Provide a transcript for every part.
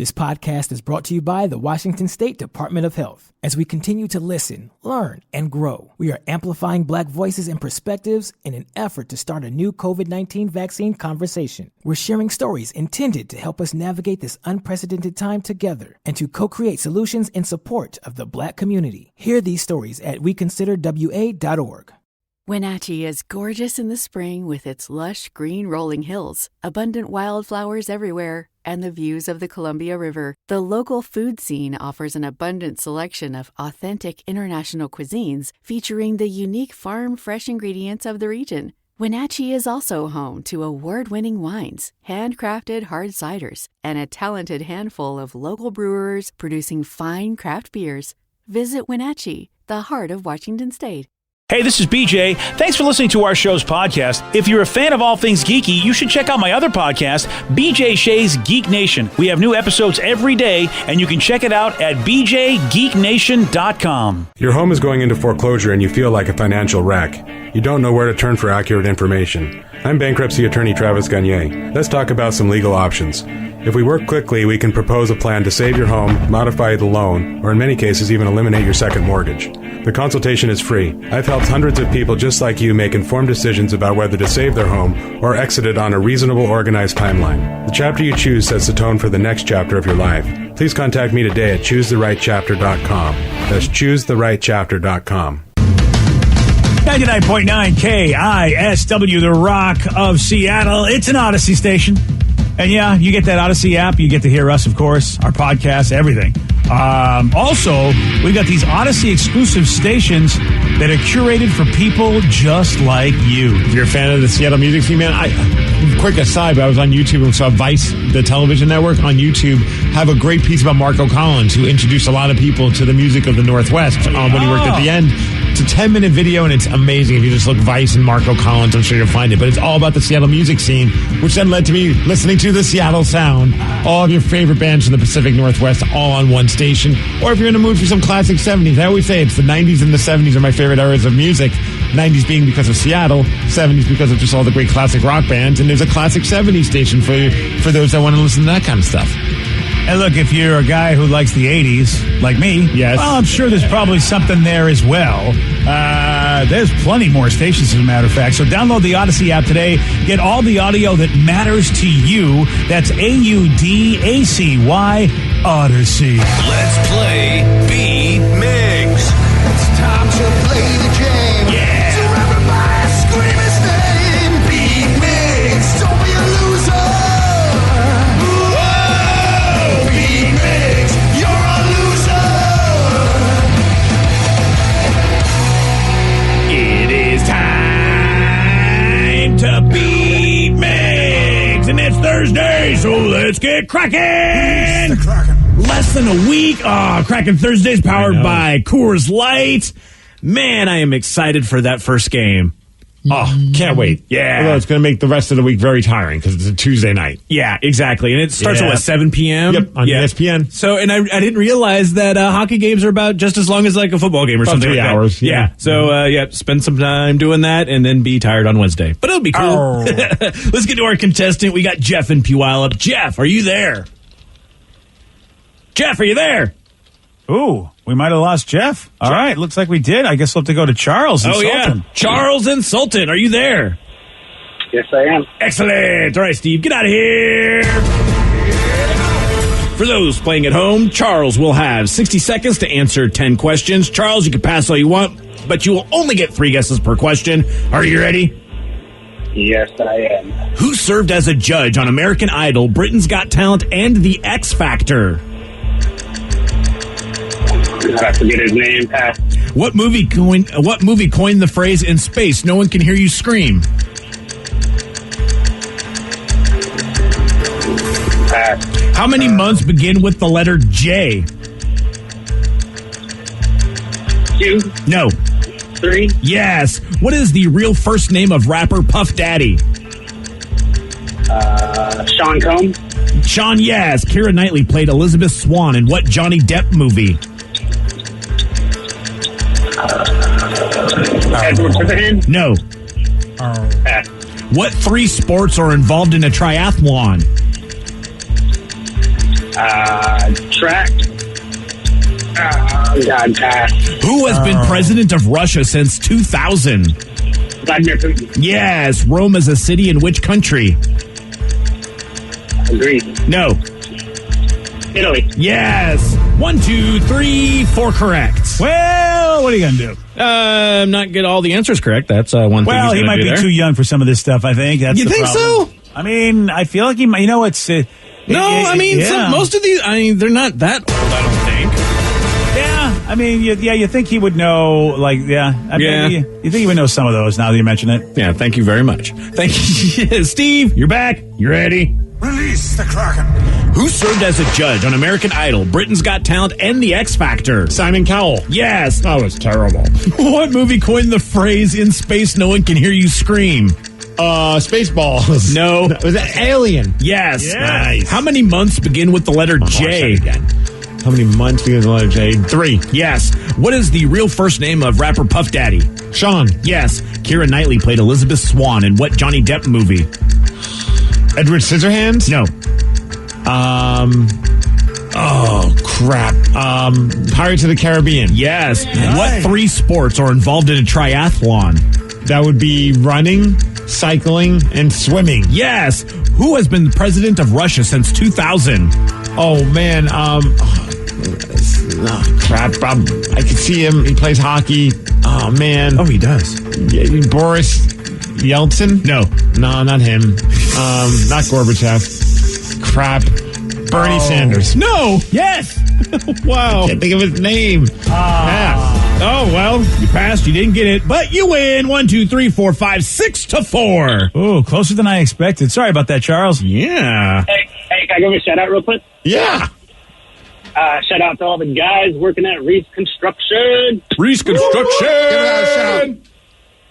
This podcast is brought to you by the Washington State Department of Health. As we continue to listen, learn, and grow, we are amplifying Black voices and perspectives in an effort to start a new COVID-19 vaccine conversation. We're sharing stories intended to help us navigate this unprecedented time together and to co-create solutions in support of the Black community. Hear these stories at weconsiderwa.org. Wenatchee is gorgeous in the spring with its lush green rolling hills, abundant wildflowers everywhere, and the views of the Columbia River. The local food scene offers an abundant selection of authentic international cuisines featuring the unique farm-fresh ingredients of the region. Wenatchee is also home to award-winning wines, handcrafted hard ciders, and a talented handful of local brewers producing fine craft beers. Visit Wenatchee, the heart of Washington State. Hey, this is BJ. Thanks for listening to our show's podcast. If you're a fan of all things geeky, you should check out my other podcast, BJ Shea's Geek Nation. We have new episodes every day, and you can check it out at bjgeeknation.com. Your home is going into foreclosure and you feel like a financial wreck. You don't know where to turn for accurate information. I'm bankruptcy attorney Travis Gagne. Let's talk about some legal options. If we work quickly, we can propose a plan to save your home, modify the loan, or in many cases even eliminate your second mortgage. The consultation is free. I've helped hundreds of people just like you make informed decisions about whether to save their home or exit it on a reasonable, organized timeline. The chapter you choose sets the tone for the next chapter of your life. Please contact me today at choosetherightchapter.com. That's choosetherightchapter.com. 99.9 KISW, the Rock of Seattle. It's an Odyssey station. And yeah, you get that Odyssey app. You get to hear us, of course, our podcast, everything. Also, we've got these Odyssey exclusive stations that are curated for people just like you. If you're a fan of the Seattle music scene, man, quick aside, but I was on YouTube and saw Vice, the television network, on YouTube, have a great piece about Marco Collins, who introduced a lot of people to the music of the Northwest when he worked at the end. It's a 10-minute video, and it's amazing. If you just look Vice and Marco Collins, I'm sure you'll find it. But it's all about the Seattle music scene, which then led to me listening to the Seattle Sound. All of your favorite bands from the Pacific Northwest, all on one station. Or if you're in the mood for some classic 70s, I always say it's the 90s and the 70s are my favorite eras of music. 90s being because of Seattle, 70s because of just all the great classic rock bands, and there's a classic 70s station for those that want to listen to that kind of stuff. And look, if you're a guy who likes the 80s, like me, yes, well, I'm sure there's probably something there as well. There's plenty more stations, as a matter of fact. So download the Odyssey app today. Get all the audio that matters to you. That's AUDACY, Odyssey. Let's play Beat Mix. It's time to play the game. Yeah. So everybody scream his name. Beat Mix. Don't be a loser. Whoa. Beat Mix. You're a loser. It is time to Beat Mix. And it's Thursday, so let's get cracking. Less than a week. Cracking Thursdays powered by Coors Light. Man, I am excited for that first game. Oh, can't wait. Yeah. Although it's going to make the rest of the week very tiring because it's a Tuesday night. Yeah, exactly. And it starts at 7 p.m.? Yep, on ESPN. So, and I didn't realize that hockey games are about just as long as like a football game or about something 3 like hours. That. Yeah. So, spend some time doing that and then be tired on Wednesday. But it'll be cool. Oh. Let's get to our contestant. We got Jeff in Puyallup. Jeff, are you there? Jeff, are you there? Ooh, we might have lost Jeff. All right, looks like we did. I guess we'll have to go to Charles in Sultan. Yeah. Charles in Sultan, are you there? Yes, I am. Excellent. All right, Steve, get out of here. For those playing at home, Charles will have 60 seconds to answer 10 questions. Charles, you can pass all you want, but you will only get 3 guesses per question. Are you ready? Yes, I am. Who served as a judge on American Idol, Britain's Got Talent, and The X Factor? I forget his name. Pass. What movie coined the phrase "in space, no one can hear you scream"? Pass. How many months begin with the letter J? 2. No. 3. Yes. What is the real first name of rapper Puff Daddy? Sean Combs. Sean, yes. Keira Knightley played Elizabeth Swann in what Johnny Depp movie? Edward Scissorhands. No. Pass. What 3 sports are involved in a triathlon? Track. God, pass. Who has been president of Russia since 2000? Vladimir Putin. Yes. Rome is a city in which country? Agreed. No. Italy. Yes. 1, 2, 3, 4 correct. Well, what are you going to do? Not get all the answers correct. That's one thing. Well, he might be too young for some of this stuff, I think. That's You the think problem. so? I mean, I feel like he might, it's... No, I mean, most of these, they're not that old, I don't think. Yeah, I mean, you think he would know, like, yeah. I mean, you think he would know some of those now that you mention it. Yeah, thank you very much. Thank you. Steve, you're back. You ready? Release the Kraken. Who served as a judge on American Idol, Britain's Got Talent, and The X Factor? Simon Cowell. Yes. That was terrible. What movie coined the phrase, "In space, no one can hear you scream"? Spaceballs. No. Was that Alien? Yes. Nice. How many months begin with the letter J? Again. How many months begins the letter J? 3. Yes. What is the real first name of rapper Puff Daddy? Sean. Yes. Keira Knightley played Elizabeth Swann in what Johnny Depp movie? Edward Scissorhands? No. Oh, crap. Pirates of the Caribbean. Yes. What 3 sports are involved in a triathlon? That would be running, cycling, and swimming. Yes. Who has been president of Russia since 2000? Oh, man. Crap. I can see him. He plays hockey. Oh, man. Oh, he does. Boris Yeltsin? No. No, not him. Not Gorbachev. Crap. Bernie Sanders. No. Yes. Wow. Can't think of his name. Pass. Oh, well, you passed. You didn't get it, but you win. 1, 2, 3, 4, 5, 6-4. Ooh, closer than I expected. Sorry about that, Charles. Yeah. Hey, can I give a shout out real quick? Yeah. Shout out to all the guys working at Reese Construction. Reese Construction. Give it a shout.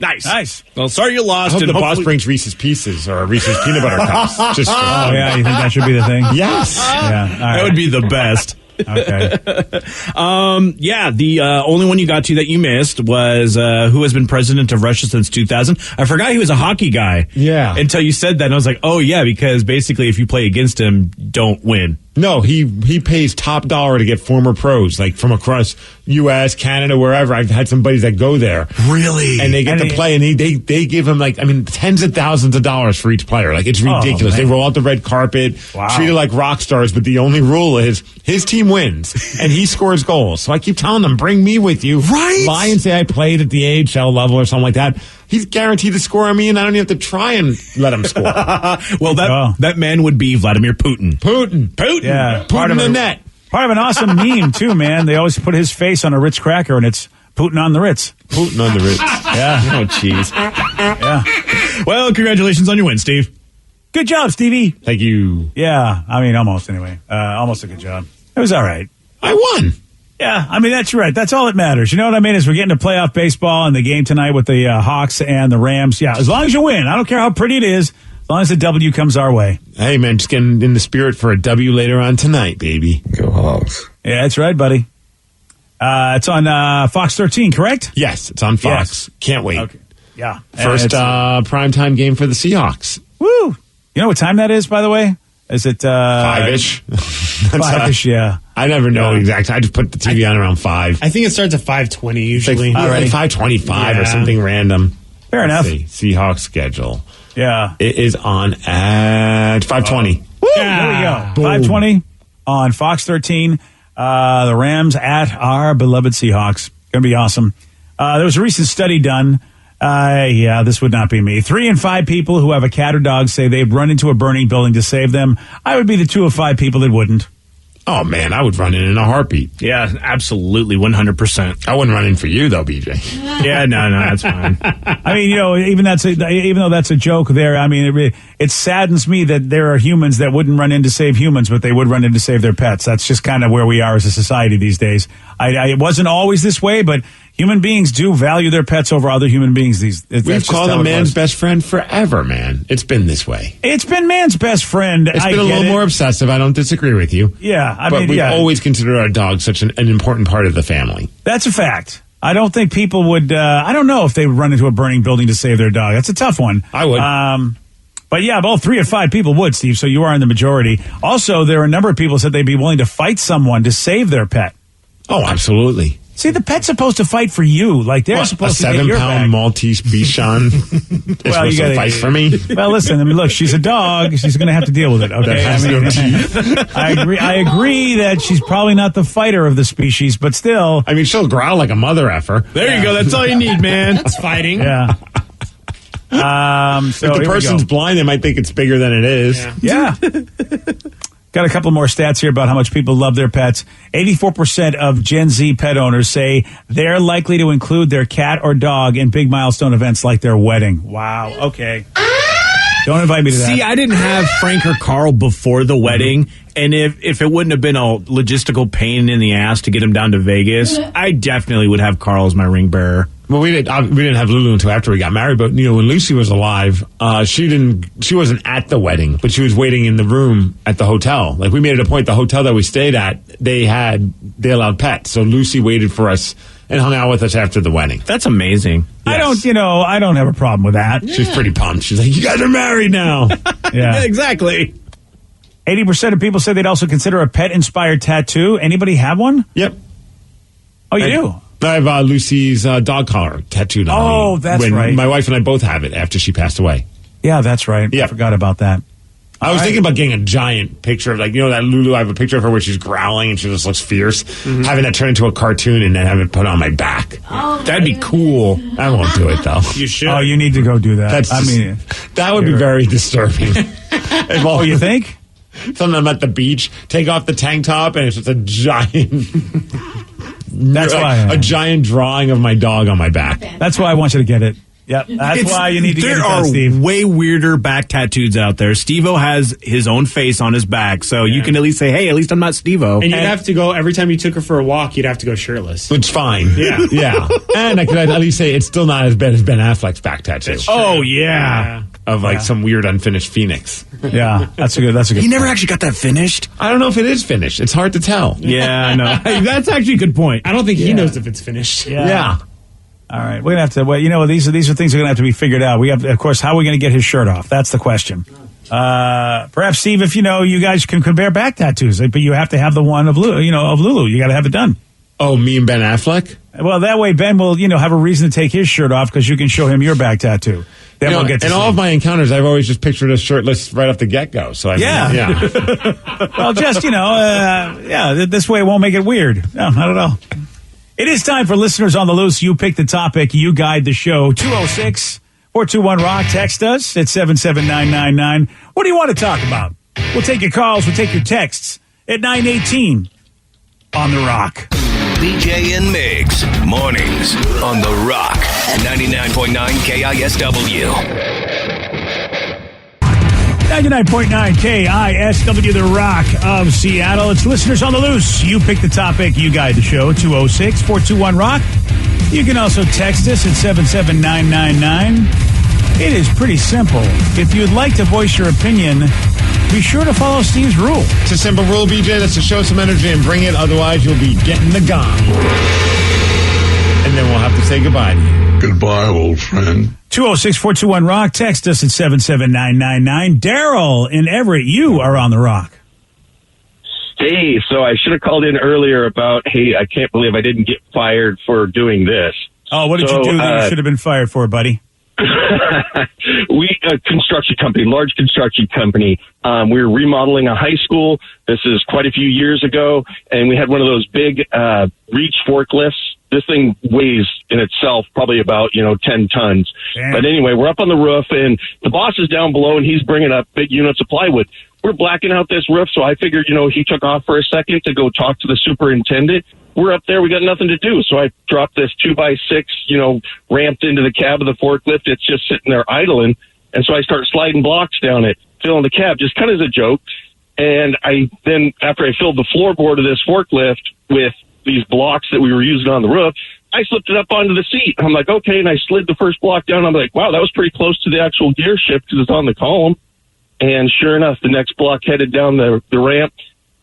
Nice. Well, sorry you I lost. hope And the boss hopefully- brings Reese's Pieces or Reese's Peanut Butter Cups. Just Oh, yeah, you think that should be the thing? Yes. Yeah, all right. That would be the best. Okay. Yeah, the only one you got to that you missed was who has been president of Russia since 2000. I forgot he was a hockey guy. Yeah. Until you said that, and I was like, oh, yeah, because basically if you play against him, don't win. No, he pays top dollar to get former pros, like from across U.S., Canada, wherever. I've had some buddies that go there. Really? And they get to play, and they give him, tens of thousands of dollars for each player. Like, it's ridiculous. They roll out the red carpet, treated like rock stars, but the only rule is his team wins, and he scores goals. So I keep telling them, bring me with you. Right. Lie and say I played at the AHL level or something like that. He's guaranteed to score on me, and I don't even have to try and let him score. Well, that man would be Vladimir Putin. Putin. Yeah, Putin in the net. Part of an awesome meme, too, man. They always put his face on a Ritz cracker, and it's Putin on the Ritz. Putin on the Ritz. Yeah. Oh, jeez. Yeah. Well, congratulations on your win, Steve. Good job, Stevie. Thank you. Yeah, I mean, almost anyway. Almost a good job. It was all right. I won. Yeah, I mean, that's right. That's all that matters. You know what I mean? Is we're getting to playoff baseball and the game tonight with the Hawks and the Rams. Yeah, as long as you win. I don't care how pretty it is. As long as the W comes our way. Hey, man, just getting in the spirit for a W later on tonight, baby. Go Hawks. Yeah, that's right, buddy. It's on Fox 13, correct? Yes, it's on Fox. Yes. Can't wait. Okay. Yeah. First primetime game for the Seahawks. Woo! You know what time that is, by the way? Is it 5-ish? 5-ish, yeah. I never know exactly. I just put the TV on around 5. I think it starts at 5:20 usually. Like 5:25 or something random. Fair enough. Let's see. Seahawks schedule. Yeah. It is on at 5:20. Woo! There we go. 5:20 on Fox 13. The Rams at our beloved Seahawks. Going to be awesome. There was a recent study done. This would not be me. 3 in 5 people who have a cat or dog say they'd run into a burning building to save them. I would be the 2 of 5 people that wouldn't. Oh, man, I would run in a heartbeat. Yeah, absolutely, 100%. I wouldn't run in for you, though, BJ. Yeah, no, that's fine. I mean, even though that's a joke there, I mean, it saddens me that there are humans that wouldn't run in to save humans, but they would run in to save their pets. That's just kind of where we are as a society these days. It wasn't always this way, but human beings do value their pets over other human beings. We've called a man's best friend forever, man. It's been this way. It's been man's best friend. It's been a little more obsessive. I don't disagree with you. Yeah, but we've always considered our dog such an important part of the family. That's a fact. I don't think people would. I don't know if they would run into a burning building to save their dog. That's a tough one. I would. But yeah, all 3 of 5 people would, Steve, so you are in the majority. Also, there are a number of people who said they'd be willing to fight someone to save their pet. Oh, absolutely. See, the pet's supposed to fight for you. Like, they're supposed to get your back. A 7-pound Maltese Bichon is supposed to fight for me? Well, listen, I mean, look, she's a dog. She's going to have to deal with it, okay? I agree that she's probably not the fighter of the species, but still. I mean, she'll growl like a mother effer. There you go. That's all you need, man. That's fighting. Yeah. So if the person's blind, they might think it's bigger than it is. Yeah. Got a couple more stats here about how much people love their pets. 84% of Gen Z pet owners say they're likely to include their cat or dog in big milestone events like their wedding. Wow. Okay. Don't invite me to that. See, I didn't have Frank or Carl before the wedding, and if it wouldn't have been a logistical pain in the ass to get him down to Vegas, I definitely would have Carl as my ring bearer. Well, we didn't have Lulu until after we got married, but when Lucy was alive, she wasn't at the wedding, but she was waiting in the room at the hotel. Like, we made it a point, the hotel that we stayed at, they allowed pets, so Lucy waited for us and hung out with us after the wedding. That's amazing. Yes. I don't have a problem with that. Yeah. She's pretty pumped. She's like, you guys are married now. Yeah, exactly. 80% of people say they'd also consider a pet-inspired tattoo. Anybody have one? Yep. Oh, you do? I have Lucy's dog collar tattooed on me. Oh, that's right. My wife and I both have it after she passed away. Yeah, that's right. Yeah. I forgot about that. I was thinking about getting a giant picture of, like, that Lulu, I have a picture of her where she's growling and she just looks fierce. Mm-hmm. Having that turn into a cartoon and then have it put on my back. Oh, that'd be cool. I won't do it, though. You should. Oh, you need to go do that. That would be very disturbing. Oh, you think? Something I'm at the beach, take off the tank top, and it's just a giant... That's why a giant drawing of my dog on my back. That's why I want you to get it. Yep, that's why you need to get it done, Steve. There are way weirder back tattoos out there. Steve-O has his own face on his back, so you can at least say, hey, at least I'm not Steve-O. And you'd have to go, every time you took her for a walk, you'd have to go shirtless. Which is fine. Yeah. Yeah. And I could at least say it's still not as bad as Ben Affleck's back tattoo. Oh, yeah. Of some weird unfinished phoenix. Yeah, that's a good He never actually got that finished? I don't know if it is finished. It's hard to tell. Yeah, I know. That's actually a good point. I don't think he knows if it's finished. Yeah. All right, we're gonna have to. Well, these are things that are gonna have to be figured out. We have, of course, how are we gonna get his shirt off? That's the question. Perhaps, Steve, if you guys can compare back tattoos, but you have to have the one of Lulu. You got to have it done. Oh, me and Ben Affleck. Well, that way Ben will, have a reason to take his shirt off because you can show him your back tattoo. Then we'll get to in all of my encounters, I've always just pictured us shirtless right off the get-go. So Well, just this way it won't make it weird. No, not at all. It is time for Listeners on the Loose. You pick the topic, you guide the show. 206-421-ROCK. Text us at 77999. What do you want to talk about? We'll take your calls. We'll take your texts at 918 on the Rock. BJ and Migs, mornings on the Rock, 99.9 KISW. 99.9 KISW, the Rock of Seattle. It's Listeners on the Loose. You pick the topic, you guide the show. 206-421-ROCK. You can also text us at 77999. It is pretty simple. If you'd like to voice your opinion, be sure to follow Steve's rule. It's a simple rule, BJ. That's to show some energy and bring it. Otherwise, you'll be getting the gong. And then we'll have to say goodbye to you. Goodbye, old friend. 206-421-ROCK. Text us at 77999. Daryl in Everett, you are on the Rock. Hey, so I should have called in earlier about, hey, I can't believe I didn't get fired for doing this. Oh, what did you do that you should have been fired for, buddy? A construction company, large construction company. We were remodeling a high school. This is quite a few years ago, and we had one of those big reach forklifts. This thing weighs in itself probably about 10 tons. Damn. But anyway, we're up on the roof, and the boss is down below, and he's bringing up big units of plywood. We're blacking out this roof, so I figured he took off for a second to go talk to the superintendent. We're up there. We got nothing to do. So I dropped this 2x6, ramped into the cab of the forklift. It's just sitting there idling. And so I start sliding blocks down it, filling the cab, just kind of as a joke. And after I filled the floorboard of this forklift with these blocks that we were using on the roof, I slipped it up onto the seat. I'm like, okay. And I slid the first block down. I'm like, wow, that was pretty close to the actual gear shift because it's on the column. And sure enough, the next block headed down the ramp,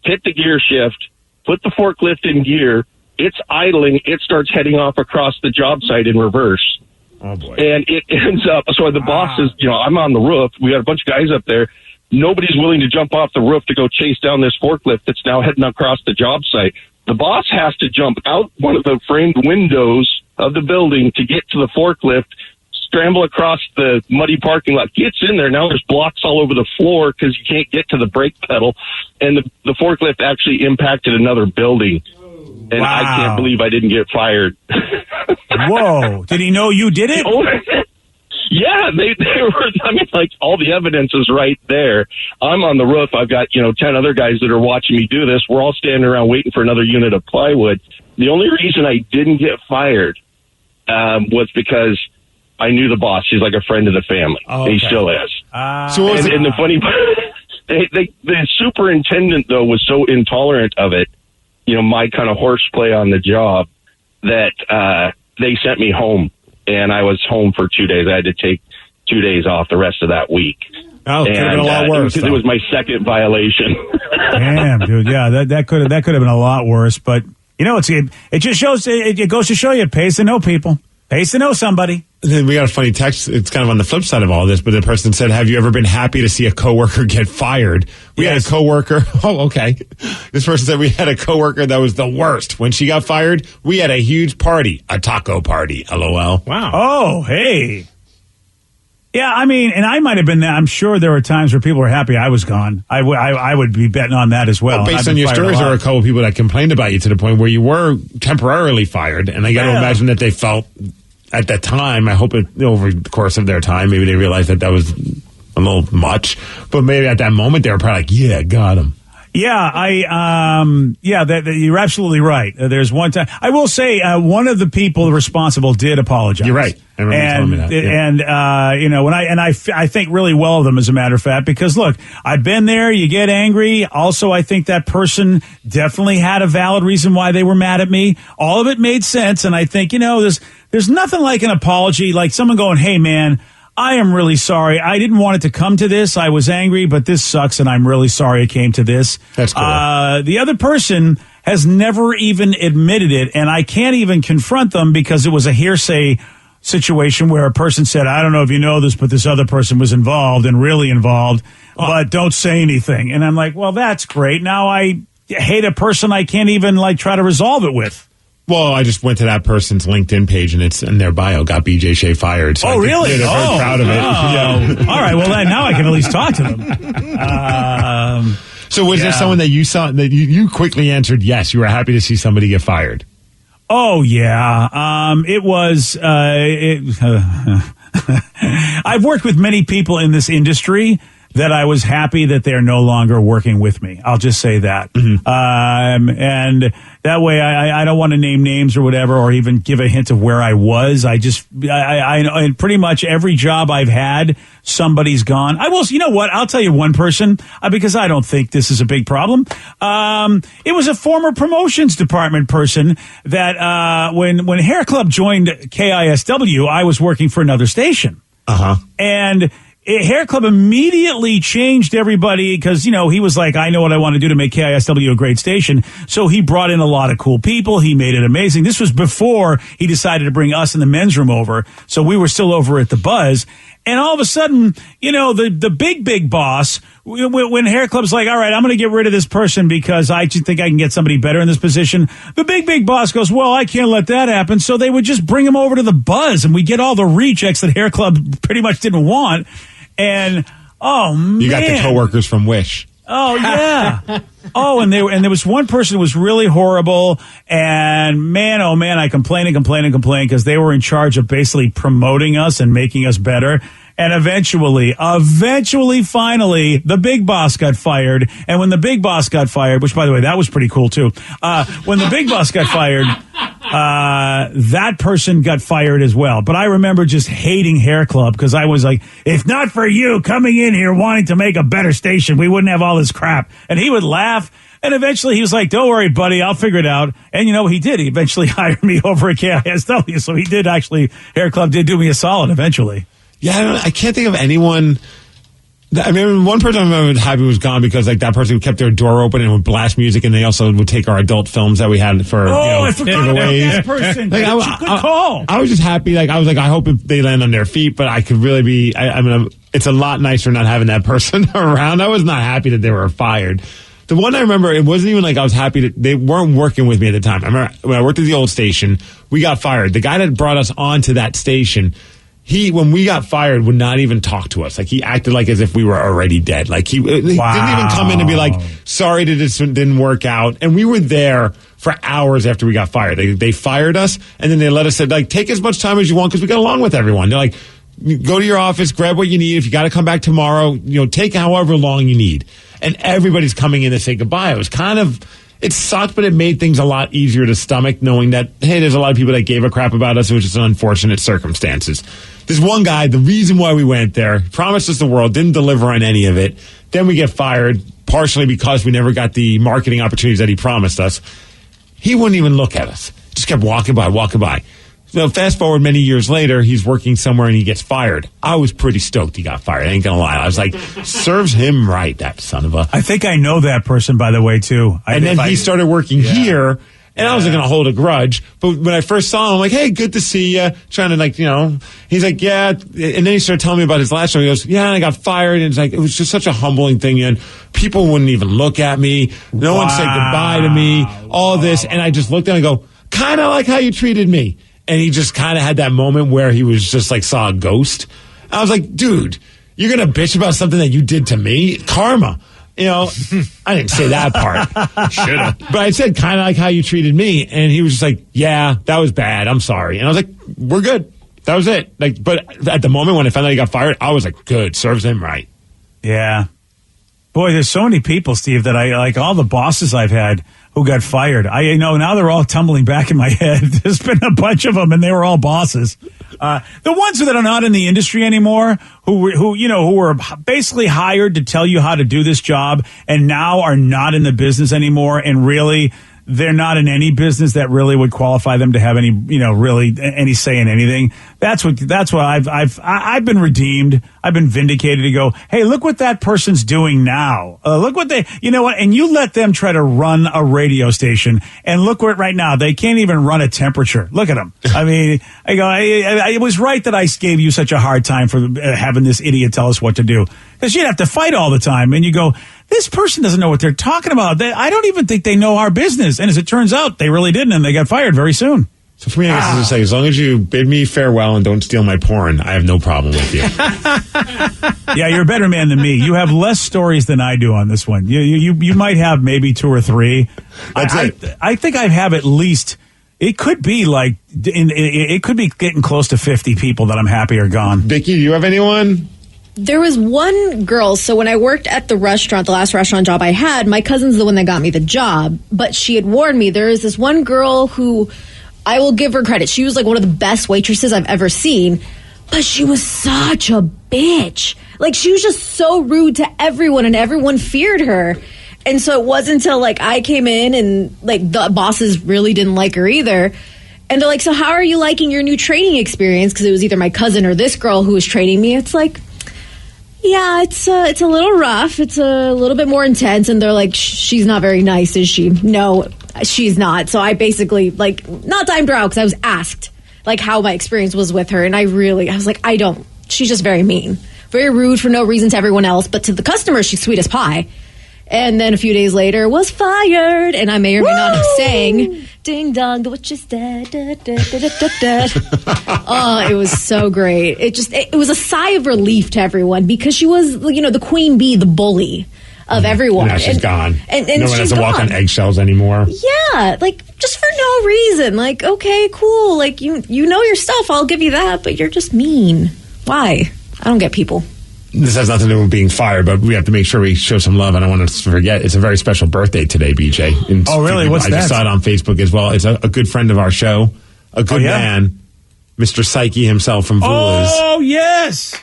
hit the gear shift, put the forklift in gear. It's idling. It starts heading off across the job site in reverse. Oh, boy. And it ends up, so the boss is, I'm on the roof. We got a bunch of guys up there. Nobody's willing to jump off the roof to go chase down this forklift that's now heading across the job site. The boss has to jump out one of the framed windows of the building to get to the forklift, scramble across the muddy parking lot, gets in there. Now there's blocks all over the floor because you can't get to the brake pedal. And the forklift actually impacted another building. And Wow. I can't believe I didn't get fired. Whoa. Did he know you did it? Yeah, they were, all the evidence is right there. I'm on the roof. I've got, 10 other guys that are watching me do this. We're all standing around waiting for another unit of plywood. The only reason I didn't get fired was because I knew the boss. He's like a friend of the family. Okay. He still is. So And the funny part, the superintendent, though, was so intolerant of it, my kind of horseplay on the job, that they sent me home. And I was home for 2 days. I had to take 2 days off the rest of that week. Oh, it could have been a lot worse. Because it was my second violation. Damn, dude. Yeah, that could have been a lot worse. But it just shows. It goes to show you, it pays to know people. Pays to know somebody. Then we got a funny text. It's kind of on the flip side of all this, but the person said, "Have you ever been happy to see a coworker get fired?" We had a coworker. Oh, okay. This person said we had a coworker that was the worst. When she got fired, we had a huge party, a taco party. LOL. Wow. Oh, hey. Yeah, I mean, and I might have been there. I'm sure there were times where people were happy I was gone. I would be betting on that as well. Based on your stories, there were a couple of people that complained about you to the point where you were temporarily fired, and I got to imagine that they felt at that time. I hope over the course of their time, maybe they realized that was a little much, but maybe at that moment they were probably like, "Yeah, got him." Yeah, you're absolutely right. There's one time I will say one of the people responsible did apologize. You're right. I remember you telling me that. Yeah. And I think really well of them, as a matter of fact, because look, I've been there. You get angry. Also, I think that person definitely had a valid reason why they were mad at me. All of it made sense, and I think there's nothing like an apology, like someone going, "Hey, man, I am really sorry. I didn't want it to come to this. I was angry, but this sucks, and I'm really sorry it came to this." That's cool. The other person has never even admitted it, and I can't even confront them because it was a hearsay situation where a person said, "I don't know if you know this, but this other person was involved and really involved, but don't say anything." And I'm like, well, that's great. Now I hate a person I can't even try to resolve it with. Well, I just went to that person's LinkedIn page, and it's in their bio, got BJ Shea fired. So Really? They're very proud of it. Oh. All right. Well, then now I can at least talk to them. So was there someone that you saw that you quickly answered yes, you were happy to see somebody get fired? Oh, yeah. It was... I've worked with many people in this industry that I was happy that they're no longer working with me. I'll just say that. Mm-hmm. And that way I don't want to name names or whatever, or even give a hint of where I was. I in pretty much every job I've had, somebody's gone. I will, you know what? I'll tell you one person, because I don't think this is a big problem. It was a former promotions department person that, when Hair Club joined KISW, I was working for another station. And Hair Club immediately changed everybody because, he was like, I know what I want to do to make KISW a great station. So he brought in a lot of cool people. He made it amazing. This was before he decided to bring us in the men's room over. So we were still over at the Buzz. And all of a sudden, the big boss, when Hair Club's like, all right, I'm going to get rid of this person because I think I can get somebody better in this position. The big boss goes, well, I can't let that happen. So they would just bring him over to the Buzz, and we get all the rejects that Hair Club pretty much didn't want. And man, you got the coworkers from Wish. Oh yeah. And there was one person who was really horrible, and man, oh man, I complained because they were in charge of basically promoting us and making us better. And eventually, finally, the big boss got fired. And when the big boss got fired, which by the way, that was pretty cool too. When the big boss got fired, that person got fired as well. But I remember just hating Hair Club because I was like, if not for you coming in here wanting to make a better station, we wouldn't have all this crap. And he would laugh. And eventually he was like, don't worry, buddy, I'll figure it out. And he did. He eventually hired me over at KISW. So he did actually, Hair Club did do me a solid eventually. Yeah, I can't think of anyone I mean, one person I remember happy was gone because like that person kept their door open and would blast music, and they also would take our adult films that we had for I forgot about that person. Like, Good call. I was just happy. Like I was like, I hope they land on their feet, but I could really be. I mean, it's a lot nicer not having that person around. I was not happy that they were fired. The one I remember, it wasn't even like I was happy that they weren't working with me at the time. I remember when I worked at the old station, we got fired. The guy that brought us onto that station. When we got fired, would not even talk to us. Like, he acted like as if we were already dead. Like, he didn't even come in and be like, sorry that this didn't work out. And we were there for hours after we got fired. They fired us, and then they let us say, like, take as much time as you want because we got along with everyone. They're like, go to your office, grab what you need. If you got to come back tomorrow, take however long you need. And everybody's coming in to say goodbye. It was it sucked, but it made things a lot easier to stomach, knowing that, hey, there's a lot of people that gave a crap about us. It was just unfortunate circumstances. This one guy, the reason why we went there, promised us the world, didn't deliver on any of it. Then we get fired, partially because we never got the marketing opportunities that he promised us. He wouldn't even look at us. Just kept walking by. So fast forward many years later, he's working somewhere and he gets fired. I was pretty stoked he got fired. I ain't gonna lie. I was like, serves him right, that son of a... I think I know that person, by the way, too. He started working here, and I wasn't gonna hold a grudge. But when I first saw him, I'm like, hey, good to see you. Trying to, he's like, yeah. And then he started telling me about his last job. He goes, yeah, I got fired. And it's like, it was just such a humbling thing. And people wouldn't even look at me. No one said goodbye to me. All this. And I just looked at him and go, kind of like how you treated me. And he just kind of had that moment where he was just like saw a ghost. I was like, dude, you're going to bitch about something that you did to me? Karma. I didn't say that part. Should have. But I said kind of like how you treated me. And he was just like, yeah, that was bad. I'm sorry. And I was like, we're good. That was it. Like, but at the moment when I found out he got fired, I was like, good. Serves him right. Yeah. Boy, there's so many people, Steve, that I like all the bosses I've had who got fired. I know now they're all tumbling back in my head. There's been a bunch of them, and they were all bosses. The ones that are not in the industry anymore, who were basically hired to tell you how to do this job, and now are not in the business anymore, and really they're not in any business that really would qualify them to have any, really any say in anything. That's what I've been redeemed. I've been vindicated to go, hey, look what that person's doing now. Look what and you let them try to run a radio station, and look what right now, they can't even run a temperature. Look at them. I mean, I go, it was right that I gave you such a hard time for having this idiot tell us what to do. Because you'd have to fight all the time, and you go, this person doesn't know what they're talking about. I don't even think they know our business. And as it turns out, they really didn't, and they got fired very soon. So for me, I guess it's just like, as long as you bid me farewell and don't steal my porn, I have no problem with you. Yeah, you're a better man than me. You have less stories than I do on this one. You might have maybe 2 or 3. That's it. I think I have at least. It could be like it could be getting close to 50 people that I'm happy are gone. Vicky, do you have anyone? There was one girl, so when I worked at the restaurant, the last restaurant job I had, my cousin's the one that got me the job, but she had warned me. There is this one girl who, I will give her credit, she was like one of the best waitresses I've ever seen, but she was such a bitch. Like, she was just so rude to everyone, and everyone feared her. And so it wasn't until, like, I came in and, like, the bosses really didn't like her either. And they're like, so how are you liking your new training experience? Because it was either my cousin or this girl who was training me. It's like, yeah, it's a little rough. It's a little bit more intense. And they're like, she's not very nice, is she? No, she's not. So I basically, like, not timed her out because I was asked, like, how my experience was with her. And I was like, she's just very mean. Very rude for no reason to everyone else. But to the customers, she's sweet as pie. And then a few days later, was fired. And I may or may not have sang, ding dong, the witch is dead. Da, da, da, da, da, da. Oh, it was so great. It was a sigh of relief to everyone because she was, the queen bee, the bully of everyone. Now she's gone. And no one has to walk on eggshells anymore. Yeah, like, just for no reason. Like, okay, cool. Like, you know your stuff. I'll give you that. But you're just mean. Why? I don't get people. This has nothing to do with being fired, but we have to make sure we show some love. And I want to forget, it's a very special birthday today, BJ. And oh, really? What's that? I just saw it on Facebook as well. It's a good friend of our show, a good man, Mr. Psyche himself from Voula's. Oh, yes.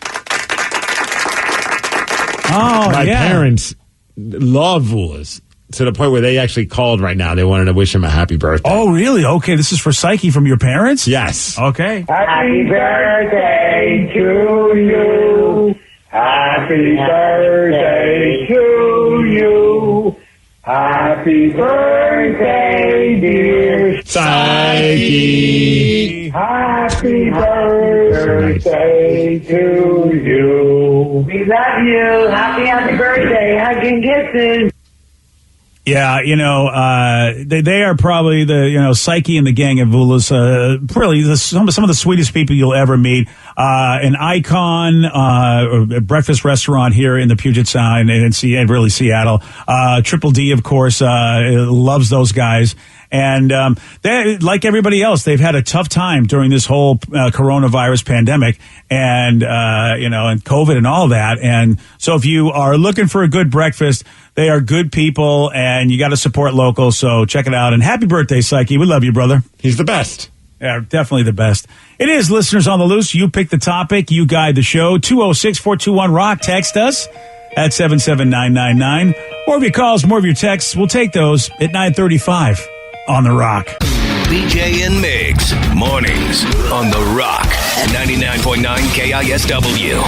Oh, My parents love Voula's to the point where they actually called right now. They wanted to wish him a happy birthday. Oh, really? Okay, this is for Psyche from your parents? Yes. Okay. Happy birthday to you. Happy birthday to you. Happy birthday, dear Psyche. Happy birthday to you. We love you. Happy birthday. Hugging kisses. Yeah, they are probably the, Psyche and the gang of Vulas, really some of the sweetest people you'll ever meet. An icon, a breakfast restaurant here in the Puget Sound and really Seattle. Triple D, of course, loves those guys. And they, like everybody else, they've had a tough time during this whole coronavirus pandemic and, and COVID and all that. And so if you are looking for a good breakfast, they are good people, and you got to support local. So check it out. And happy birthday, Psyche. We love you, brother. He's the best. Yeah, definitely the best. It is Listeners on the Loose. You pick the topic. You guide the show. 206-421-ROCK. Text us at 77999. More of your calls, more of your texts. We'll take those at 9:35 on The Rock. BJ and Migs, mornings on The Rock, 99.9 KISW.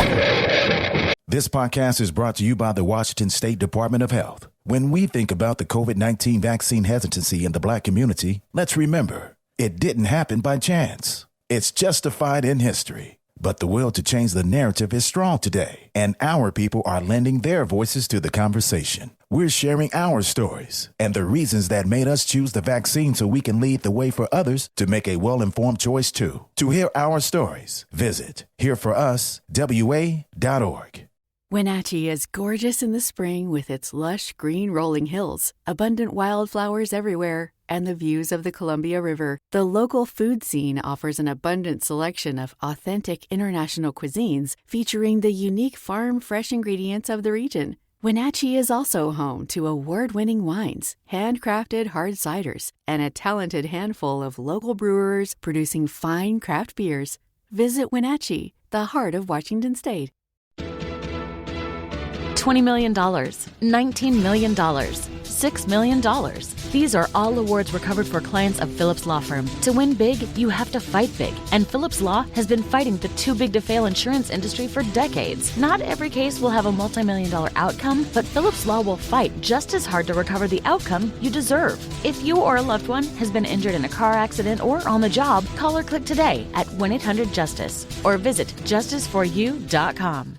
This podcast is brought to you by the Washington State Department of Health. When we think about the COVID-19 vaccine hesitancy in the Black community, let's remember, it didn't happen by chance. It's justified in history. But the will to change the narrative is strong today, and our people are lending their voices to the conversation. We're sharing our stories and the reasons that made us choose the vaccine so we can lead the way for others to make a well-informed choice too. To hear our stories, visit hereforuswa.org. Wenatchee is gorgeous in the spring with its lush green rolling hills, abundant wildflowers everywhere, and the views of the Columbia River. The local food scene offers an abundant selection of authentic international cuisines featuring the unique farm-fresh ingredients of the region. Wenatchee is also home to award-winning wines, handcrafted hard ciders, and a talented handful of local brewers producing fine craft beers. Visit Wenatchee, the heart of Washington State. $20 million, $19 million, $6 million. These are all awards recovered for clients of Phillips Law Firm. To win big, you have to fight big. And Phillips Law has been fighting the too-big-to-fail insurance industry for decades. Not every case will have a multi-million-dollar outcome, but Phillips Law will fight just as hard to recover the outcome you deserve. If you or a loved one has been injured in a car accident or on the job, call or click today at 1-800-JUSTICE or visit justiceforyou.com.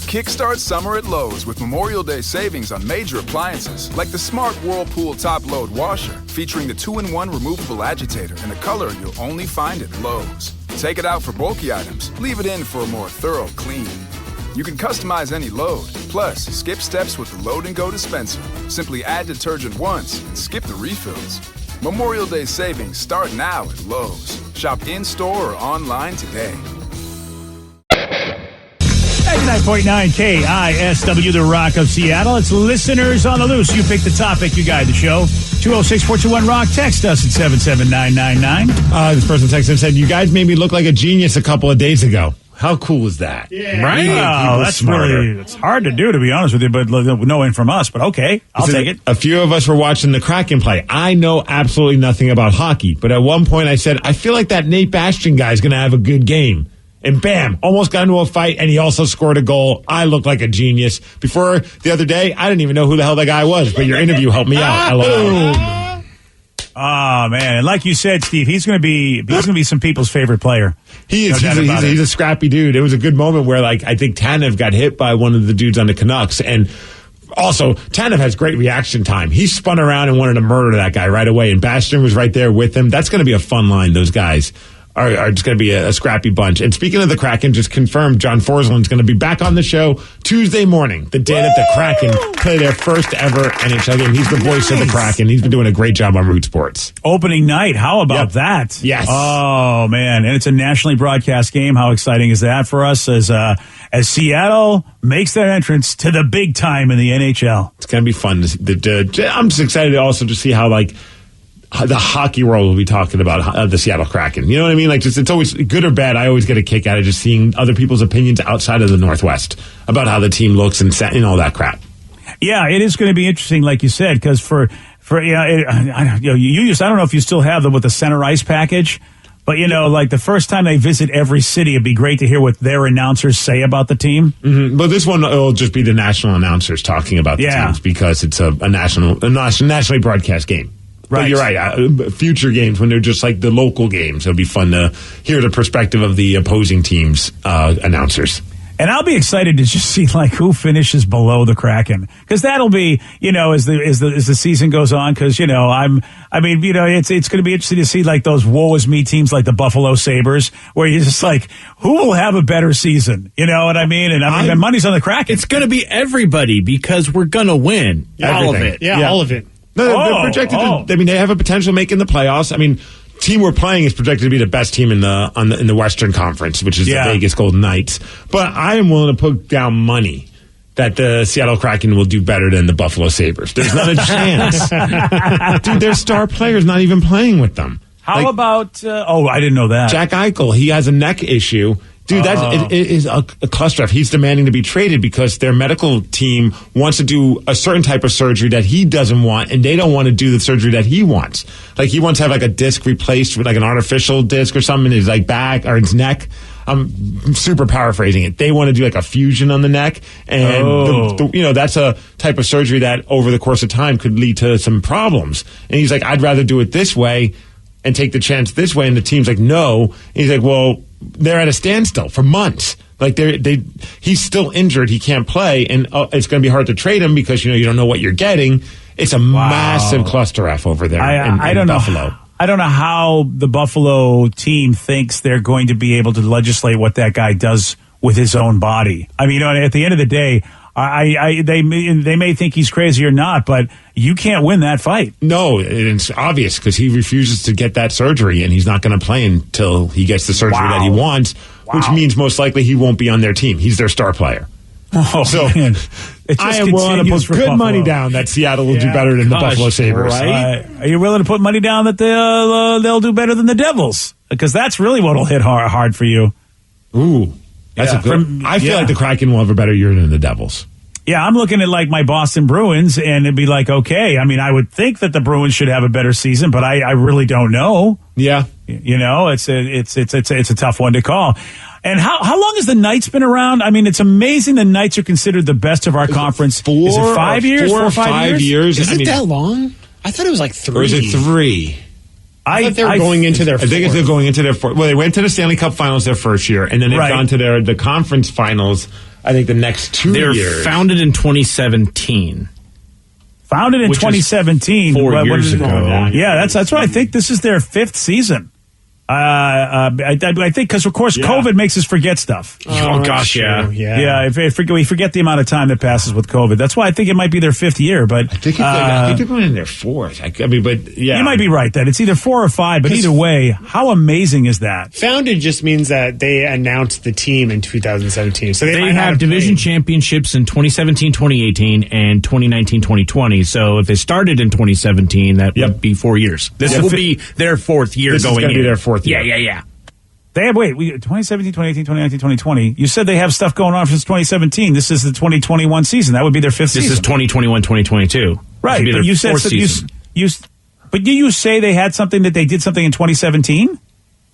Kickstart summer at Lowe's with Memorial Day savings on major appliances like the smart Whirlpool top load washer featuring the 2-in-1 removable agitator in a color you'll only find at Lowe's. Take it out for bulky items, leave it in for a more thorough clean. You can customize any load, plus skip steps with the Load and Go dispenser. Simply add detergent once and skip the refills. Memorial Day savings start now at Lowe's. Shop in-store or online today. 99.9 KISW, the Rock of Seattle. It's Listeners on the Loose. You pick the topic, you guide the show. 206-421-ROCK. Text us at 77999. This person texted and said, you guys made me look like a genius a couple of days ago. How cool is that? Yeah. Right? Oh, that's smarter. It's hard to do, to be honest with you, but no in from us. But okay, I'll take it. A few of us were watching the Kraken play. I know absolutely nothing about hockey, but at one point I said, I feel like that Nate Bastian guy is going to have a good game. And bam, almost got into a fight, and he also scored a goal. I looked like a genius. Before the other day, I didn't even know who the hell that guy was, but your interview helped me out. Oh, man. And like you said, Steve, he's going to be some people's favorite player. He is. He's a scrappy dude. It was a good moment where, I think Tanev got hit by one of the dudes on the Canucks, and also, Tanev has great reaction time. He spun around and wanted to murder that guy right away, and Bastian was right there with him. That's going to be a fun line, those guys. Are just going to be a scrappy bunch. And speaking of the Kraken, just confirmed John Forsland's going to be back on the show Tuesday morning, the day that the Kraken play their first ever NHL game. He's the voice of the Kraken. He's been doing a great job on Root Sports. Opening night. How about that? Yes. Oh, man. And it's a nationally broadcast game. How exciting is that for us as Seattle makes their entrance to the big time in the NHL? It's going to be fun. I'm just excited also to see how, the hockey world will be talking about the Seattle Kraken. You know what I mean? It's always good or bad. I always get a kick out of just seeing other people's opinions outside of the Northwest about how the team looks and all that crap. Yeah, it is going to be interesting, like you said, because I don't know if you still have the center ice package, But, like the first time they visit every city, it'd be great to hear what their announcers say about the team. Mm-hmm. But this one, it'll just be the national announcers talking about the teams because it's a nationally broadcast game. Right. But you're right. Future games, when they're just like the local games, it'll be fun to hear the perspective of the opposing team's announcers. And I'll be excited to just see like who finishes below the Kraken, because that'll be as the season goes on. Because it's going to be interesting to see like those woe is me teams like the Buffalo Sabres, where you're just like, who will have a better season? You know what I mean? And money's on the Kraken. It's going to be everybody because we're going to win all of it. Yeah, all of it. No, they're projected. They have a potential making the playoffs. I mean, team we're playing is projected to be the best team in the Western Conference, which is the Vegas Golden Knights. But I am willing to put down money that the Seattle Kraken will do better than the Buffalo Sabres. There's not a chance. Dude, their star player's not even playing with them. How about... I didn't know that. Jack Eichel, he has a neck issue. Dude, it is a cluster. He's demanding to be traded because their medical team wants to do a certain type of surgery that he doesn't want, and they don't want to do the surgery that he wants. Like, he wants to have like a disc replaced with like an artificial disc or something in his like back or his neck. I'm super paraphrasing it. They want to do like a fusion on the neck, and that's a type of surgery that over the course of time could lead to some problems. And he's like, I'd rather do it this way and take the chance this way. And the team's like, no. And he's like, well, they're at a standstill for months. Like he's still injured. He can't play, and it's going to be hard to trade him because you don't know what you're getting. It's a massive cluster F over there in Buffalo. I don't know how the Buffalo team thinks they're going to be able to legislate what that guy does with his own body. I mean, at the end of the day, they may think he's crazy or not, but you can't win that fight. No, it's obvious because he refuses to get that surgery, and he's not going to play until he gets the surgery that he wants, which means most likely he won't be on their team. He's their star player. Oh, so man. I am willing to put good money down that Seattle will do better than the Buffalo Sabres. Right? Are you willing to put money down that they'll do better than the Devils? Because that's really what'll hit hard for you. Ooh. That's a good. I feel like the Kraken will have a better year than the Devils. Yeah, I'm looking at like my Boston Bruins, and it'd be like, okay. I mean, I would think that the Bruins should have a better season, but I really don't know. Yeah, it's a tough one to call. And how long has the Knights been around? I mean, it's amazing the Knights are considered the best of our conference. Is it 5 years? 4 or 5 years? Is it that long? I thought it was like 3. Or is it 3? I thought they were going into their 4th. I think they're going into their 4th. Well, they went to the Stanley Cup Finals their first year, and then they've gone to the conference finals, I think, the next 2 years. They're founded in 2017. Founded in 2017. 4 years ago. Yeah, that's what I think. This is their 5th season. I think because, of course, COVID makes us forget stuff. Oh gosh, yeah. We forget the amount of time that passes with COVID. That's why I think it might be their 5th year. But I think they're going in their 4th. But yeah, you might be right. That it's either 4 or 5. But either way, how amazing is that? Founded just means that they announced the team in 2017. So they have division championships in 2017, 2018, and 2019, 2020. So if they started in 2017, that would be 4 years. This will be their 4th year this going is going to be their 4th year. Yeah. They have, 2017, 2018, 2019, 2020. You said they have stuff going on since 2017. This is the 2021 season. That would be their 5th season. This is 2021, 2022. Right. But you said, but did you say they had something that they did something in 2017?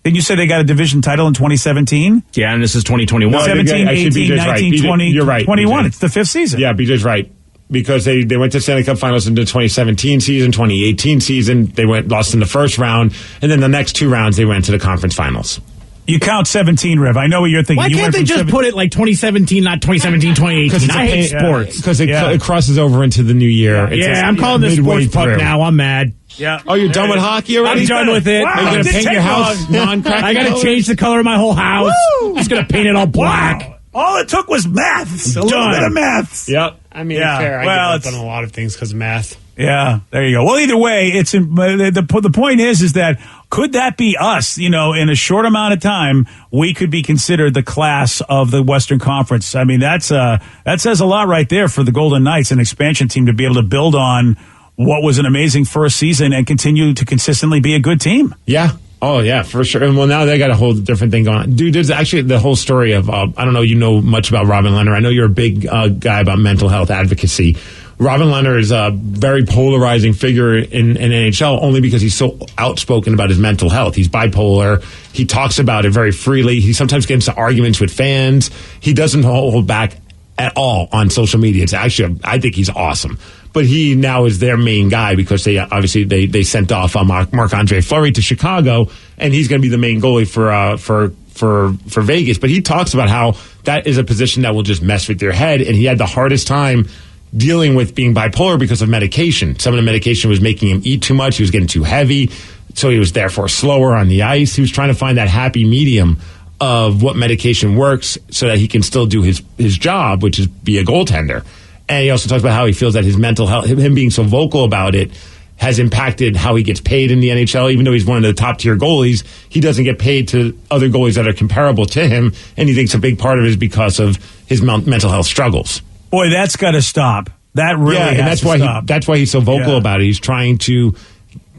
Didn't you say they got a division title in 2017? Yeah, and this is 2021. No, 17, 18, 19, 20, you're right, 21. BJ. It's the 5th season. Yeah, BJ's right. Because they went to Stanley Cup Finals in the 2017 season, 2018 season. They lost in the first round, and then the next 2 rounds they went to the conference finals. You count 17, Rev. I know what you're thinking. Why can't they just put it like 2017, not 2017, 2018? I hate sports. Because it crosses over into the new year. I'm calling this sports puck now. I'm mad. Yeah. Oh, you're done with hockey already? I'm done with it. Wow, are you going to paint your house non-crack? I got to change the color of my whole house. I'm just going to paint it all black. Wow. All it took was maths. A little bit of maths. Yep. I mean, fair. I give up on a lot of things because of math. Yeah, there you go. Well, either way, the point is that could that be us? In a short amount of time, we could be considered the class of the Western Conference. I mean, that says a lot right there for the Golden Knights, an expansion team, to be able to build on what was an amazing first season and continue to consistently be a good team. Yeah. Oh, yeah, for sure. And well, now they got a whole different thing going on. Dude, there's actually the whole story of, I don't know, you know much about Robin Leonard. I know you're a big guy about mental health advocacy. Robin Leonard is a very polarizing figure in NHL only because he's so outspoken about his mental health. He's bipolar. He talks about it very freely. He sometimes gets into arguments with fans. He doesn't hold back at all on social media. It's actually, I think he's awesome. But he now is their main guy because they obviously they sent off Marc-Andre Fleury to Chicago, and he's going to be the main goalie for Vegas. But he talks about how that is a position that will just mess with your head, and he had the hardest time dealing with being bipolar because of medication. Some of the medication was making him eat too much. He was getting too heavy, so he was therefore slower on the ice. He was trying to find that happy medium of what medication works so that he can still do his job, which is be a goaltender. And he also talks about how he feels that his mental health, him being so vocal about it, has impacted how he gets paid in the NHL. Even though he's one of the top tier goalies, he doesn't get paid to other goalies that are comparable to him. And he thinks a big part of it is because of his mental health struggles. Boy, that's got to stop. That really has and that's to why stop. that's why he's so vocal about it. He's trying to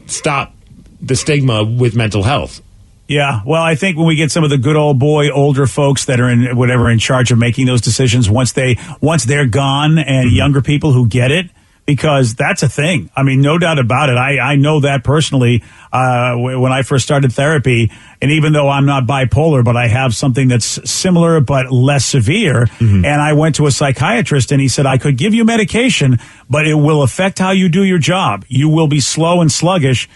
stop the stigma with mental health. Yeah, well, I think when we get some of the good old boy, older folks that are in charge of making those decisions, once they're gone, and younger people who get it, because that's a thing. I mean, no doubt about it. I know that personally when I first started therapy, and even though I'm not bipolar, but I have something that's similar but less severe, and I went to a psychiatrist, and he said, I could give you medication, but it will affect how you do your job. You will be slow and sluggish.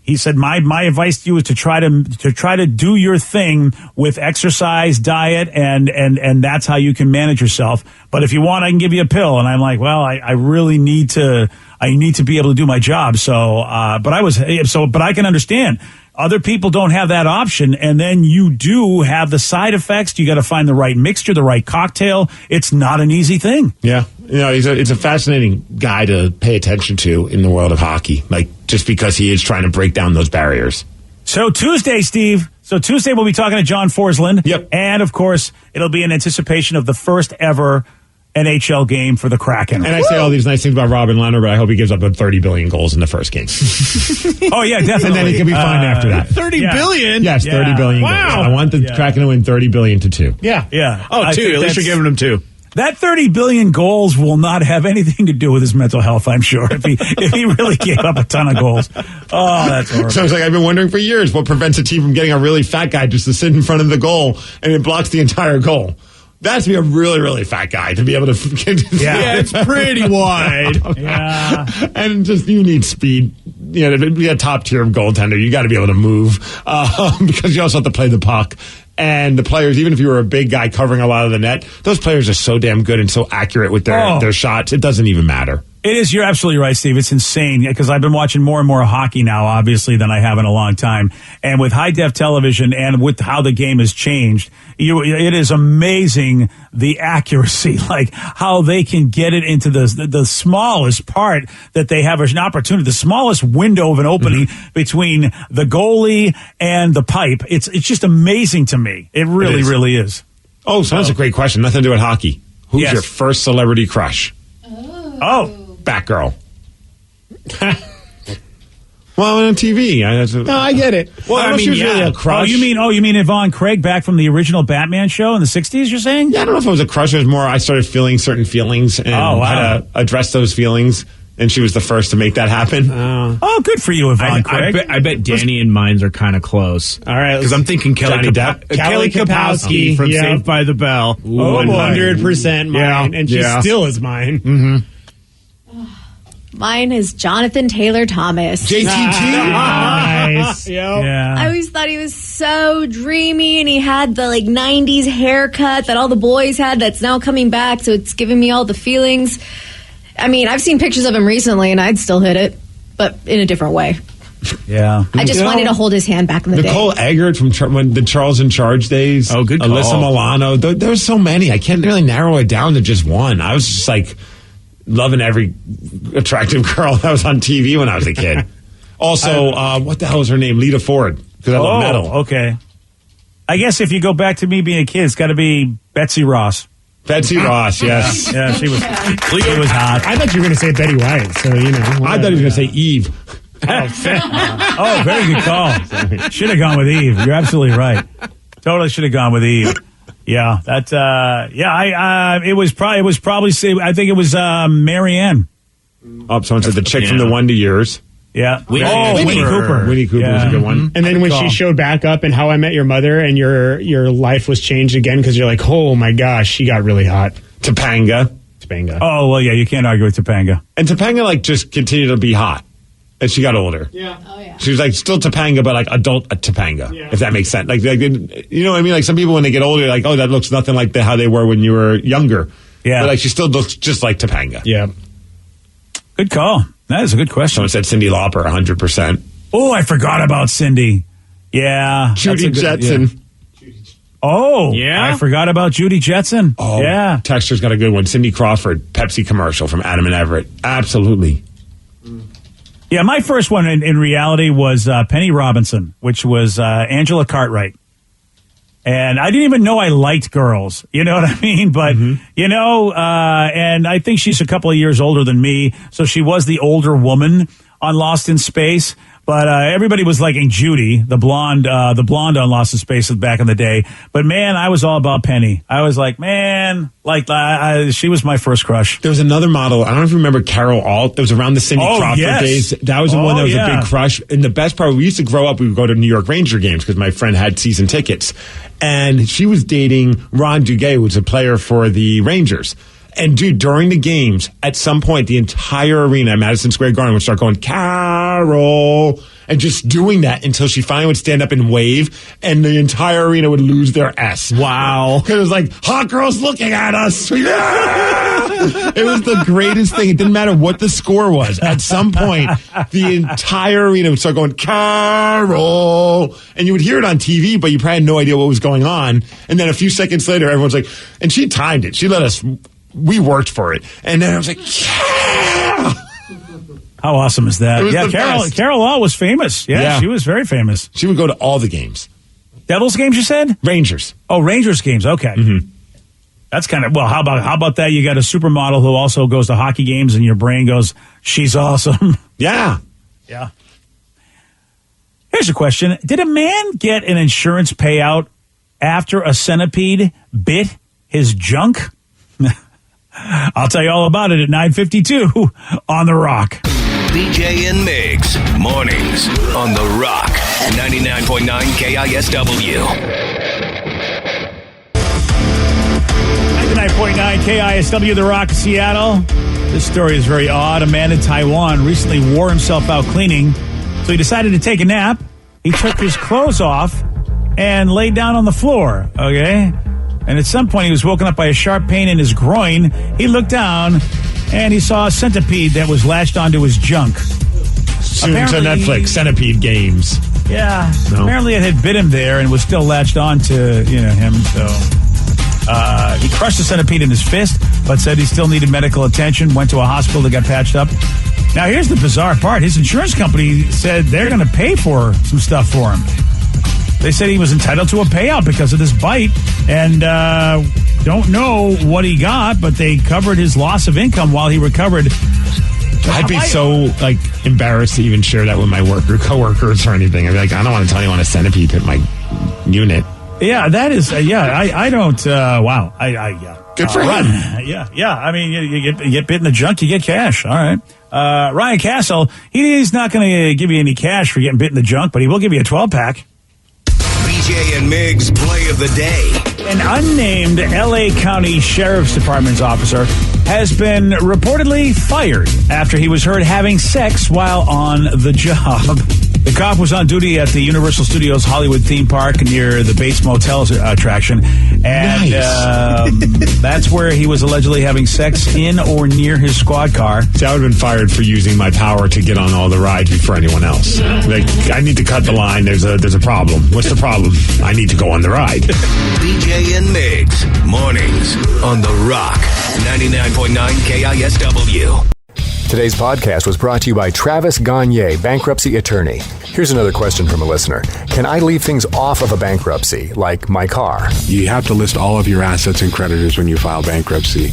He said, my advice to you is to try to do your thing with exercise, diet, and that's how you can manage yourself. But if you want, I can give you a pill. And I'm like, well, I really need to be able to do my job. So, but I can understand. Other people don't have that option, and then you do have the side effects. You got to find the right mixture, the right cocktail. It's not an easy thing. Yeah, it's a fascinating guy to pay attention to in the world of hockey. Like, just because he is trying to break down those barriers. So Tuesday, Steve. Tuesday we'll be talking to John Forsland. Yep, and of course it'll be in anticipation of the first ever NHL game for the Kraken. And I say all these nice things about Robin Leonard, but I hope he gives up 30 billion goals in the first game. Oh, yeah, definitely. And then he can be fine after that. 30 billion? Yes, 30 billion wow. goals. I want the Kraken to win 30 billion to 2. Yeah. Yeah. Oh, 2. At least you're giving him 2. That 30 billion goals will not have anything to do with his mental health, I'm sure, if he really gave up a ton of goals. Oh, that's horrible. So it's like, I've been wondering for years what prevents a team from getting a really fat guy just to sit in front of the goal and it blocks the entire goal. That's to be a really, really fat guy to be able to get. Yeah, it's pretty wide. Yeah. And just, you need speed. To be a top tier goaltender, you got to be able to move because you also have to play the puck. And the players, even if you were a big guy covering a lot of the net, those players are so damn good and so accurate with their shots. It doesn't even matter. It is. You're absolutely right, Steve. It's insane because I've been watching more and more hockey now, obviously, than I have in a long time. And with high-def television and with how the game has changed, it is amazing the accuracy, like how they can get it into the smallest part that they have an opportunity, the smallest window of an opening between the goalie and the pipe. It's just amazing to me. It really, really is. Oh, so that's a great question. Nothing to do with hockey. Who's your first celebrity crush? Oh. Batgirl. Well, on TV. No, I get it. Well, I don't know if she was really a crush. Oh, you mean Yvonne Craig back from the original Batman show in the 60s, you're saying? Yeah, I don't know if it was a crush. It was more I started feeling certain feelings and had to address those feelings. And she was the first to make that happen. Oh, good for you, Yvonne Craig. I bet Danny and mines are kind of close. All right. Because I'm thinking Kelly Kapowski from Saved by the Bell. 100% mine. And she still is mine. Mm-hmm. Mine is Jonathan Taylor Thomas. JTT. Nice. Yeah. I always thought he was so dreamy, and he had the 90s haircut that all the boys had that's now coming back, so it's giving me all the feelings. I mean, I've seen pictures of him recently, and I'd still hit it, but in a different way. Yeah. I just wanted to hold his hand back in the day. Nicole Eggert from the Charles in Charge days. Oh, good call. Alyssa Milano. There's so many. I can't really narrow it down to just one. I was just loving every attractive girl that was on TV when I was a kid. Also, what the hell is her name? Lita Ford. Because I love metal. Okay. I guess if you go back to me being a kid, it's got to be Betsy Ross. Betsy Ross, yes. Yeah, she was hot. I thought you were going to say Betty White, so I thought he was going to say Eve. Oh, very good call. Should have gone with Eve. You're absolutely right. Totally should have gone with Eve. Yeah, that. It was probably. I think it was Marianne. Oh, someone said the chick from the Wonder Years. Yeah. Winnie Cooper. Winnie Cooper was a good one. And then when she showed back up in How I Met Your Mother and your life was changed again because you're like, oh my gosh, she got really hot. Topanga. Oh, well, yeah, you can't argue with Topanga. And Topanga, just continued to be hot as she got older. Yeah. Oh, yeah. She was, still Topanga, but, adult Topanga, if that makes sense. You know what I mean? Some people, when they get older, oh, that looks nothing like how they were when you were younger. Yeah. But, she still looks just like Topanga. Yeah. Good call. That is a good question. Someone said Cyndi Lauper, 100%. Oh, I forgot about Cindy. Yeah. Judy Jetson. Yeah. Oh, yeah. I forgot about Judy Jetson. Oh, yeah. Texter's got a good one. Cindy Crawford, Pepsi commercial from Adam and Everett. Absolutely. Yeah, my first one in reality was Penny Robinson, which was Angela Cartwright. And I didn't even know I liked girls. You know what I mean? But, and I think she's a couple of years older than me. So she was the older woman on Lost in Space. But everybody was liking Judy, the blonde on Lost in Space back in the day. But man, I was all about Penny. I was like, man, she was my first crush. There was another model. I don't know if you remember Carol Alt. That was around the Cindy Crawford days. That was the one that was a big crush. And the best part, we used to grow up. We would go to New York Ranger games because my friend had season tickets, and she was dating Ron Duguay, who was a player for the Rangers. And, dude, during the games, at some point, the entire arena at Madison Square Garden would start going, Carol, and just doing that until she finally would stand up and wave, and the entire arena would lose their S. Wow. Because it was like, hot girls looking at us. Yeah! It was the greatest thing. It didn't matter what the score was. At some point, the entire arena would start going, Carol. And you would hear it on TV, but you probably had no idea what was going on. And then a few seconds later, everyone's like, and she timed it. She let us... We worked for it. And then I was like, yeah! How awesome is that? Yeah, Carol Law was famous. Yeah, she was very famous. She would go to all the games. Devils games, you said? Rangers. Oh, Rangers games. Okay. Mm-hmm. That's kind of, well, how about that? You got a supermodel who also goes to hockey games and your brain goes, she's awesome. Yeah. Yeah. Here's a question. Did a man get an insurance payout after a centipede bit his junk? I'll tell you all about it at 9:52 on The Rock. BJ and Migs, mornings on The Rock, 99.9 KISW. 99.9 KISW, The Rock, Seattle. This story is very odd. A man in Taiwan recently wore himself out cleaning, so he decided to take a nap. He took his clothes off and laid down on the floor, okay? And at some point, he was woken up by a sharp pain in his groin. He looked down, and he saw a centipede that was latched onto his junk. Soon to Netflix, Centipede Games. Yeah. No. Apparently, it had bit him there and was still latched onto him. So he crushed the centipede in his fist, but said he still needed medical attention. Went to a hospital that got patched up. Now, here's the bizarre part. His insurance company said they're going to pay for some stuff for him. They said he was entitled to a payout because of this bite, and don't know what he got, but they covered his loss of income while he recovered. I'd be so embarrassed to even share that with my coworkers or anything. I'd be like, I don't want to tell anyone a centipede hit my unit. Yeah, that is. I don't. Wow. Yeah. Good for him. Yeah. I mean, you get bit in the junk, you get cash. All right. Ryan Castle, he's not going to give you any cash for getting bit in the junk, but he will give you a 12-pack. BJ and Migs play of the day. An unnamed L.A. County Sheriff's Department's officer has been reportedly fired after he was heard having sex while on the job. The cop was on duty at the Universal Studios Hollywood theme park near the Bates Motel attraction. And nice. That's where he was allegedly having sex in or near his squad car. See, I would have been fired for using my power to get on all the rides before anyone else. Like, I need to cut the line. There's a problem. What's the problem? I need to go on the ride. BJ and Migs, mornings on The Rock, 99.9 KISW. Today's podcast was brought to you by Travis Gagne, bankruptcy attorney. Here's another question from a listener. Can I leave things off of a bankruptcy, like my car? You have to list all of your assets and creditors when you file bankruptcy.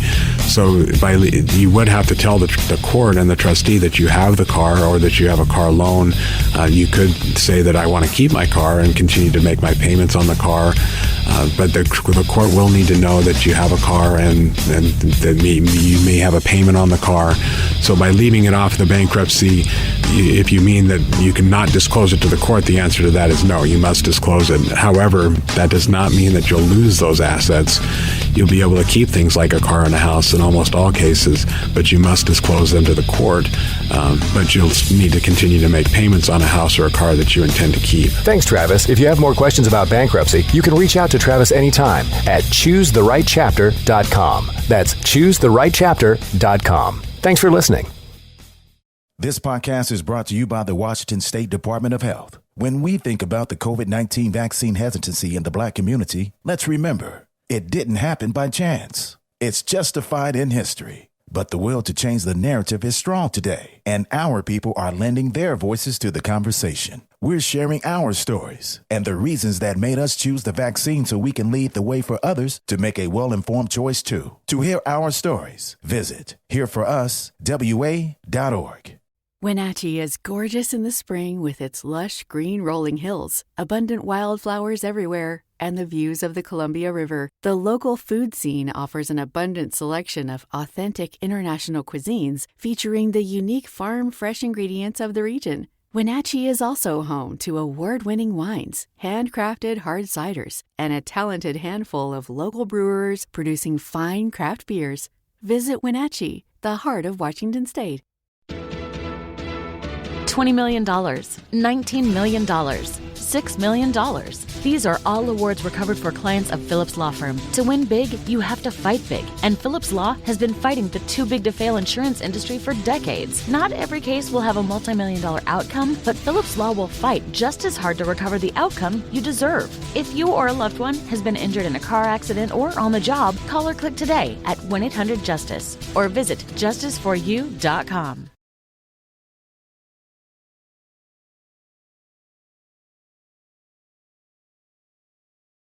So you would have to tell the court and the trustee that you have the car or that you have a car loan. You could say that I want to keep my car and continue to make my payments on the car. But the court will need to know that you have a car and that you may have a payment on the car. So by by leaving it off the bankruptcy, if you mean that you cannot disclose it to the court, the answer to that is no, you must disclose it. However, that does not mean that you'll lose those assets. You'll be able to keep things like a car and a house in almost all cases, but you must disclose them to the court. But you'll need to continue to make payments on a house or a car that you intend to keep. Thanks, Travis. If you have more questions about bankruptcy, you can reach out to Travis anytime at choosetherightchapter.com. That's choosetherightchapter.com. Thanks for listening. This podcast is brought to you by the Washington State Department of Health. When we think about the COVID-19 vaccine hesitancy in the Black community, let's remember, it didn't happen by chance. It's justified in history. But the will to change the narrative is strong today, and our people are lending their voices to the conversation. We're sharing our stories and the reasons that made us choose the vaccine so we can lead the way for others to make a well-informed choice too. To hear our stories, visit hereforuswa.org. Wenatchee is gorgeous in the spring with its lush green rolling hills, abundant wildflowers everywhere, and the views of the Columbia River. The local food scene offers an abundant selection of authentic international cuisines featuring the unique farm-fresh ingredients of the region. Wenatchee is also home to award-winning wines, handcrafted hard ciders, and a talented handful of local brewers producing fine craft beers. Visit Wenatchee, the heart of Washington State. $20 million, $19 million, $6 million. These are all awards recovered for clients of Phillips Law Firm. To win big, you have to fight big. And Phillips Law has been fighting the too-big-to-fail insurance industry for decades. Not every case will have a multi-million-dollar outcome, but Phillips Law will fight just as hard to recover the outcome you deserve. If you or a loved one has been injured in a car accident or on the job, call or click today at 1-800-JUSTICE or visit justiceforyou.com.